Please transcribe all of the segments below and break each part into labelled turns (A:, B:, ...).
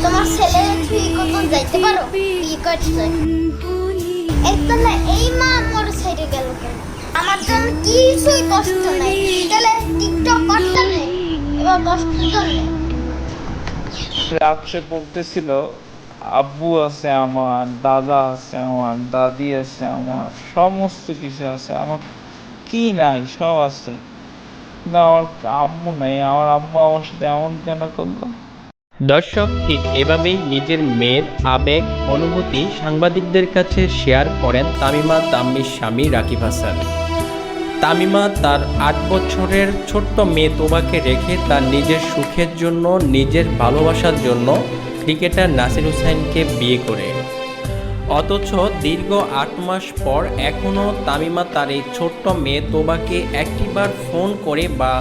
A: তোমার ছেলে তুই কত যাইতে পারো কি করছে একদম এই মা মোর ছেড়ে গেল কেন আমার জন্য কিছুই কষ্ট নাই তাহলে টিকটক করতে নেই এবার কষ্ট জন্য
B: রাত্রে বলতেছিল আব্বু আছে আমার, দাদা আছে আমার, দাদি আছে আমার, সমস্ত কিছু আছে আমার, কি নাই সব আছে, কিন্তু আমার আম্মু নাই। আমার আম্মু আমার সাথে এমন কেন করলো?
C: দর্শক ঠিক এভাবেই নিজের মেয়ের আবেগ অনুভূতি সাংবাদিকদের কাছে শেয়ার করেন তামিমা তাম্মির স্বামী রাকিব হাসান। তামিমা তার ৮ বছরের ছোট্ট মেয়ে তোবাকে রেখে তার নিজের সুখের জন্য, নিজের ভালোবাসার জন্য ক্রিকেটার নাসির হুসাইনকে বিয়ে করে। অথচ দীর্ঘ ৮ মাস পর এখনও তামিমা তার এই ছোট্ট মেয়ে তোবাকে একটিবার ফোন করে বা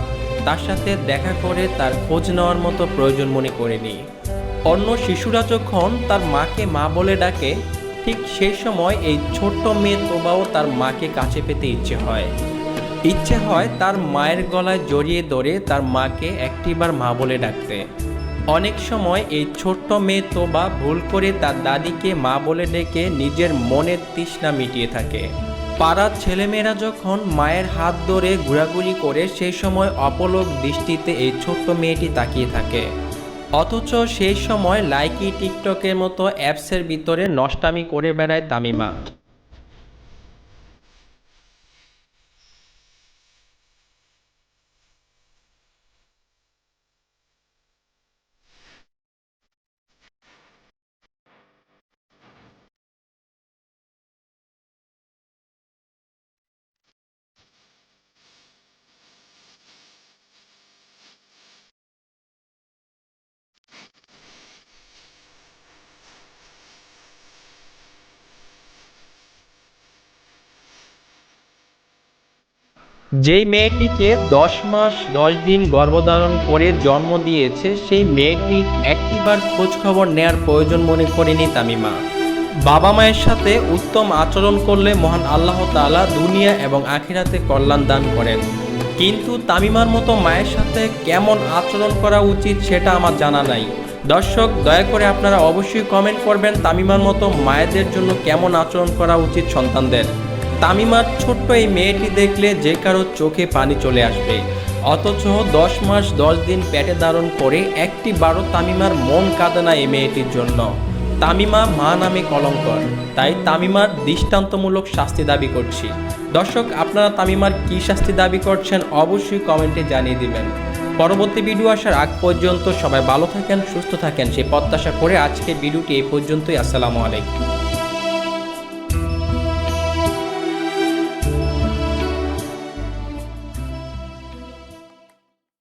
C: তার সাথে দেখা করে তার খোঁজ নেওয়ার মতো প্রয়োজন মনে করেনি। অন্য শিশুরা যখন তার মাকে মা বলে ডাকে, ঠিক সেই সময় এই ছোট্ট মেয়ে তোবাও তার মাকে কাছে পেতে ইচ্ছে হয় তার মায়ের গলায় জড়িয়ে ধরে তার মাকে একটিবার মা বলে ডাকতে। অনেক সময় এই ছোট্ট মেয়ে তোবা ভুল করে তার দাদিকে মা বলে ডেকে নিজের মনের তৃষ্ণা মিটিয়ে থাকে। পাড়ার ছেলেমেয়েরা যখন মায়ের হাত ধরে ঘোরাঘুরি করে, সেই সময় অপলক দৃষ্টিতে এই ছোট্ট মেয়েটি তাকিয়ে থাকে। অথচ সেই সময় লাইকি, টিকটকের মতো অ্যাপসের ভিতরে নষ্টামি করে বেড়ায় তামিমা। যেই মেয়েটিকে ১০ মাস ১০ দিন গর্ভধারণ করে জন্ম দিয়েছে, সেই মেয়েটির একটিবার খোঁজ খবর নেয়ার প্রয়োজন মনে করেনি তামিমা। বাবা মায়ের সাথে উত্তম আচরণ করলে মহান আল্লাহ তাআলা দুনিয়া এবং আখিরাতে কল্যাণ দান করেন। কিন্তু তামিমার মতো মায়ের সাথে কেমন আচরণ করা উচিত সেটা আমার জানা নাই। দর্শক, দয়া করে আপনারা অবশ্যই কমেন্ট করবেন তামিমার মতো মায়েদের জন্য কেমন আচরণ করা উচিত সন্তানদের। তামিমার ছোট্ট এই মেয়েটি দেখলে যে কারো চোখে পানি চলে আসবে। অথচ ১০ মাস ১০ দিন পেটে ধারণ করে একটিবারও তামিমার মন কাঁদে না এই মেয়েটির জন্য। তামিমা মা নামে কলঙ্কর, তাই তামিমার দৃষ্টান্তমূলক শাস্তি দাবি করছি। দর্শক, আপনারা তামিমার কী শাস্তি দাবি করছেন অবশ্যই কমেন্টে জানিয়ে দিবেন। পরবর্তী ভিডিও আসার আগ পর্যন্ত সবাই ভালো থাকেন, সুস্থ থাকেন সেই প্রত্যাশা করে আজকের ভিডিওটি এই পর্যন্তই। আসসালামু আলাইকুম।